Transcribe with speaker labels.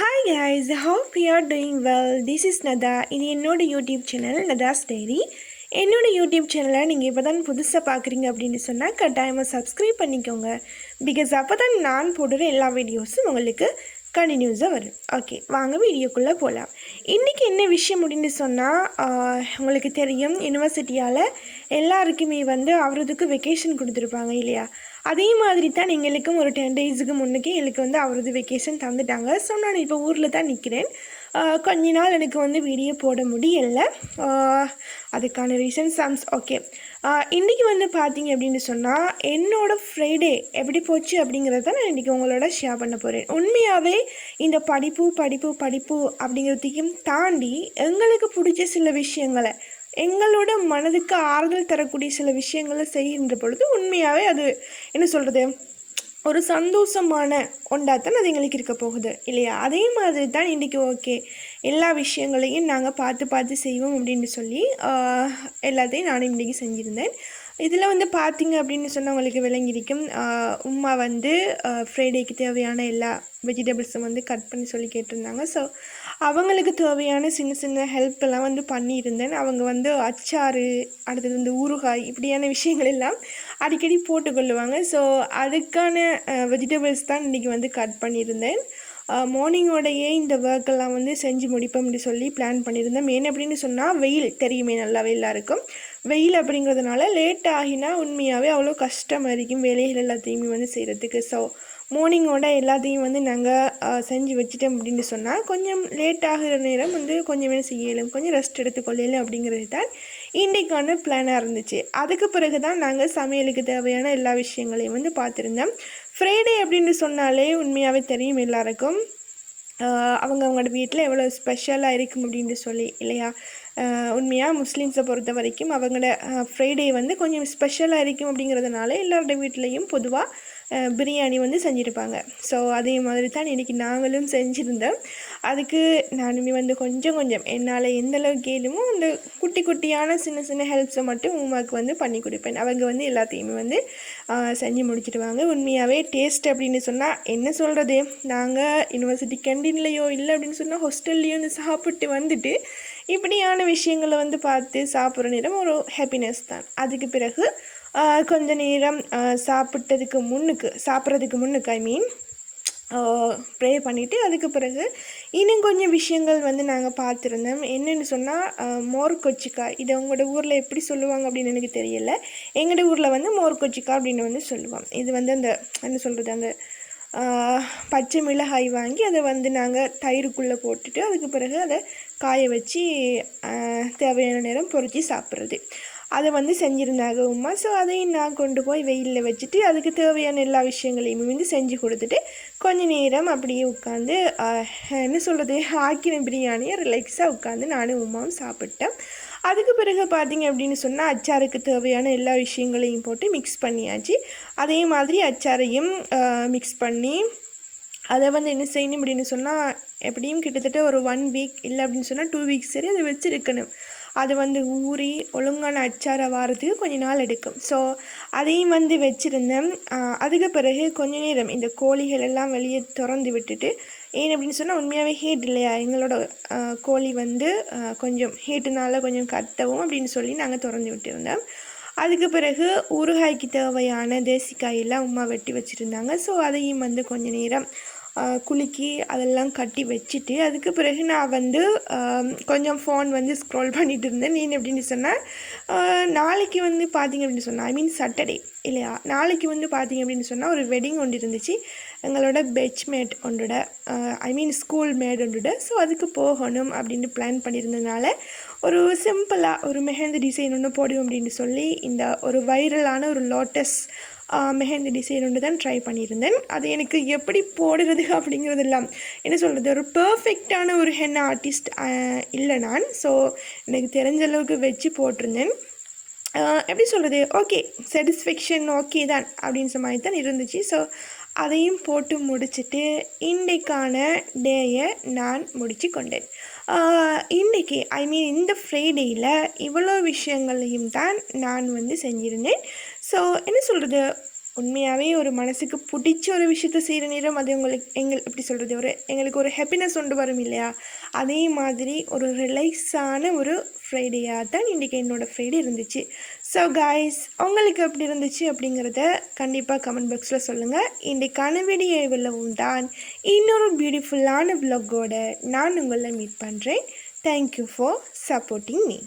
Speaker 1: Hi guys, hope you are doing well. This is Nada. இது என்னோட YouTube channel நதாஸ் diary. என்னோட YouTube சேனலை நீங்கள் இப்போ தான் புதுசாக பார்க்குறீங்க அப்படின்னு சொன்னால் கட்டாயமாக சப்ஸ்கிரைப் பண்ணிக்கோங்க. பிகாஸ் அப்போ தான் நான் போடுற எல்லா வீடியோஸும் உங்களுக்கு கண்டினியூஸாக வரும். ஓகே, வாங்க வீடியோக்குள்ளே போகலாம். இன்றைக்கி என்ன விஷயம் அப்படின்னு சொன்னால், உங்களுக்கு தெரியும் யூனிவர்சிட்டியால் எல்லாருக்குமே அவரதுக்கு வெக்கேஷன் கொடுத்துருப்பாங்க இல்லையா? அதே மாதிரி தான் எங்களுக்கும் ஒரு 10 டேஸுக்கு முன்னுக்கே எங்களுக்கு அவரது வெக்கேஷன் தந்துட்டாங்க. ஸோ நான் இப்போ ஊரில் தான் நிற்கிறேன். கொஞ்ச நாள் எனக்கு வீடியோ போட முடியலை. அதுக்கான ரீசன் ஓகே. இன்றைக்கி பார்த்தீங்க அப்படின்னு சொன்னால் என்னோடய ஃப்ரைடே எப்படி போச்சு அப்படிங்கிறத நான் இன்றைக்கி உங்களோட ஷேர் பண்ண போகிறேன். உண்மையாகவே இந்த படிப்பு அப்படிங்கிறதையும் தாண்டி எங்களுக்கு பிடிச்ச சில விஷயங்களை, எங்களோட மனதுக்கு ஆறுதல் தரக்கூடிய சில விஷயங்களை செய்கின்ற பொழுது உண்மையாகவே அது என்ன சொல்கிறது, ஒரு சந்தோஷமான ஒன்றாத்தான் அது எங்களுக்கு இருக்க போகுது இல்லையா? அதே மாதிரி தான் இன்றைக்கி ஓகே, எல்லா விஷயங்களையும் நாங்கள் பார்த்து செய்வோம் அப்படின்னு சொல்லி எல்லாத்தையும் நானும் இன்றைக்கி செஞ்சுருந்தேன். இதில் பார்த்தீங்க அப்படின்னு சொன்னால் உங்களுக்கு விளங்கியிருக்கும். உம்மா ஃப்ரைடேக்கு தேவையான எல்லா வெஜிடபிள்ஸும் கட் பண்ணி சொல்லி கேட்டிருந்தாங்க. ஸோ அவங்களுக்கு தேவையான சின்ன சின்ன ஹெல்ப் எல்லாம் பண்ணியிருந்தேன். அவங்க அச்சாறு, அடுத்தது ஊறுகாய், இப்படியான விஷயங்கள் எல்லாம் அடிக்கடி போட்டுக்கொள்ளுவாங்க. ஸோ அதுக்கான வெஜிடபிள்ஸ் தான் இன்றைக்கி கட் பண்ணியிருந்தேன். மார்னிங்கோடையே இந்த ஒர்க்கெல்லாம் செஞ்சு முடிப்போம் அப்படி சொல்லி பிளான் பண்ணியிருந்தேன். மெயின் அப்படின்னு சொன்னால் வெயில் தெரியுமே, நல்லா வெயிலாக இருக்கும். வெயில் அப்படிங்கிறதுனால லேட் ஆகினா உண்மையாகவே அவ்வளோ கஷ்டமாக இருக்கும் வேலைகள் எல்லாத்தையுமே செய்கிறதுக்கு. ஸோ மார்னிங்கோட எல்லாத்தையும் நாங்கள் செஞ்சு வச்சுட்டோம் அப்படின்னு சொன்னால் கொஞ்சம் லேட் ஆகிற நேரம் கொஞ்சமே செய்யலும், கொஞ்சம் ரெஸ்ட் எடுத்துக்கொள்ளலும் அப்படிங்கிறது தான் இன்றைக்கான பிளானாக இருந்துச்சு. அதுக்கு பிறகு தான் நாங்கள் சமையலுக்கு தேவையான எல்லா விஷயங்களையும் பார்த்துருந்தோம். ஃப்ரைடே அப்படின்னு சொன்னாலே உண்மையாகவே தெரியும் எல்லாருக்கும், அவங்களோட வீட்டில் எவ்வளோ ஸ்பெஷலாக இருக்கும் அப்படின்னு சொல்லி இல்லையா? உண்மையாக முஸ்லீம்ஸை பொறுத்த வரைக்கும் அவங்களோட ஃப்ரைடே கொஞ்சம் ஸ்பெஷலாக இருக்கும் அப்படிங்கிறதுனால எல்லாரோட வீட்லேயும் பொதுவாக பிரியாணி செஞ்சுருப்பாங்க. ஸோ அதே மாதிரி தான் இன்றைக்கி நாங்களும் செஞ்சுருந்தோம். அதுக்கு நானுமே கொஞ்சம் என்னால் எந்தளவுக்கு ஏழுமோ அந்த குட்டியான சின்ன சின்ன ஹெல்ப்ஸை மட்டும் உமாவுக்கு பண்ணி கொடுப்பேன். அவங்க எல்லாத்தையுமே செஞ்சு முடிச்சிடுவாங்க. உண்மையாகவே டேஸ்ட் அப்படின்னு சொன்னால் என்ன சொல்கிறது, நாங்கள் யூனிவர்சிட்டி கேண்டீன்லேயோ இல்லை அப்படின்னு சொன்னால் ஹாஸ்டல்லையோ சாப்பிட்டு இப்படியான விஷயங்களை பார்த்து சாப்பிட்ற நேரம் ஒரு ஹாப்பினஸ் தான். அதுக்கு பிறகு கொஞ்ச நேரம் சாப்பிட்றதுக்கு முன்னுக்கு ப்ரே பண்ணிவிட்டு அதுக்கு பிறகு இன்னும் கொஞ்சம் விஷயங்கள் நாங்கள் பார்த்துருந்தோம். என்னென்னு சொன்னால் மோர் கொச்சிக்காய், இது உங்களோட ஊரில் எப்படி சொல்லுவாங்க அப்படின்னு எனக்கு தெரியலை. எங்களோட ஊரில் மோர் கொச்சிக்காய் அப்படின்னு சொல்லுவோம். இது அந்த என்ன சொல்கிறது, அந்த பச்சை மிளகாய் வாங்கி அதை நாங்கள் தயிருக்குள்ளே போட்டுட்டு அதுக்கு பிறகு அதை காய வச்சு தேவையான நேரம் பொறிச்சு சாப்பிட்றது, அதை செஞ்சுருந்தாங்க உமா. ஸோ அதையும் நான் கொண்டு போய் வெயிலில் வச்சுட்டு அதுக்கு தேவையான எல்லா விஷயங்களையும் செஞ்சு கொடுத்துட்டு கொஞ்ச நேரம் அப்படியே உட்காந்து என்ன சொல்கிறது, ஆக்கின பிரியாணியை ரிலாக்ஸாக உட்காந்து நானும் உமாவும் சாப்பிட்டேன். அதுக்கு பிறகு பார்த்திங்க அப்படின்னு சொன்னால் அச்சாருக்கு தேவையான எல்லா விஷயங்களையும் போட்டு மிக்ஸ் பண்ணியாச்சு. அதே மாதிரி அச்சாரையும் மிக்ஸ் பண்ணி அதை என்ன செய்யணும் அப்படின்னு சொன்னால் எப்படியும் கிட்டத்தட்ட ஒரு 1 வீக் இல்லை அப்படின்னு சொன்னால் 2 வீக்ஸ் சரி அதை வச்சுருக்கணும். அது ஊறி ஒழுங்கான அச்சாரை வாரத்துக்கு கொஞ்ச நாள் எடுக்கும். ஸோ அதையும் வச்சுருந்தேன். அதுக்கு பிறகு கொஞ்ச நேரம் இந்த கோழிகள் எல்லாம் வெளியே திறந்து விட்டுட்டு, ஏன் அப்படின்னு சொன்னால் உண்மையாகவே ஹீட் இல்லையா, எங்களோட கோழி கொஞ்சம் ஹீட்டுனால கொஞ்சம் கத்தவும் அப்படின்னு சொல்லி நாங்கள் திறந்து விட்டுருந்தோம். அதுக்கு பிறகு ஊறுகாய்க்கு தேவையான தேசிக்காயெல்லாம் உமா வெட்டி வச்சுருந்தாங்க. ஸோ அதையும் கொஞ்ச நேரம் குலுக்கி அதெல்லாம் கட்டி வச்சுட்டு அதுக்கு பிறகு நான் கொஞ்சம் ஃபோன் ஸ்க்ரோல் பண்ணிகிட்டு இருந்தேன். நீ எப்படின்னு சொன்னால் நாளைக்கு பார்த்திங்க அப்படின்னு சொன்னால் சாட்டர்டே இல்லையா, நாளைக்கு பார்த்திங்க அப்படின்னு சொன்னால் ஒரு வெட்டிங் ஒன்று இருந்துச்சு எங்களோட பெட்ச்மேட் ஒன்றோட, ஸ்கூல் மேட் ஒன்றோட. ஸோ அதுக்கு போகணும் அப்படின்னு பிளான் பண்ணியிருந்ததுனால ஒரு சிம்பிளாக ஒரு மெஹந்தி டிசைன் ஒன்று போடுவோம் அப்படின்னு சொல்லி இந்த ஒரு வைரலான ஒரு லோட்டஸ் மெஹந்தி டிசைன் ஒன்று தான் ட்ரை பண்ணியிருந்தேன். அது எனக்கு எப்படி போடுறது அப்படிங்கிறதெல்லாம் என்ன சொல்கிறது, ஒரு பர்ஃபெக்டான ஒரு ஹென்னா ஆர்டிஸ்ட் இல்லை நான். ஸோ எனக்கு தெரிஞ்ச அளவுக்கு வச்சு போட்டிருந்தேன். எப்படி சொல்கிறது, ஓகே சாட்டிஸ்ஃபேக்ஷன் ஓகே தான் அப்படின்ற மாதிரி தான் இருந்துச்சு. ஸோ அதையும் போட்டு முடிச்சுட்டு இன்றைக்கான டேயை நான் முடித்து கொண்டேன். இன்றைக்கி இந்த ஃப்ரைடேயில் இவ்வளோ விஷயங்களையும் தான் நான் செஞ்சுருந்தேன். ஸோ என்ன சொல்கிறது, உண்மையாகவே ஒரு மனசுக்கு பிடிச்ச ஒரு விஷயத்த செய்கிற நேரம் அது எப்படி சொல்கிறது, எங்களுக்கு ஒரு ஹாப்பினஸ் கொண்டு வரும் இல்லையா? அதே மாதிரி ஒரு ரிலாக்ஸான ஒரு ஃப்ரைடேயாக தான் இன்றைக்கி என்னோடய ஃப்ரைடே இருந்துச்சு. ஸோ காய்ஸ், உங்களுக்கு எப்படி இருந்துச்சு அப்படிங்கிறத கண்டிப்பாக கமெண்ட் பாக்ஸில் சொல்லுங்கள். இன்றைக்கான வீடியோவில்லவும் தான் இன்னொரு பியூட்டிஃபுல்லான வ்ளாகோட நான் உங்களை மீட் பண்ணுறேன். Thank you for supporting me.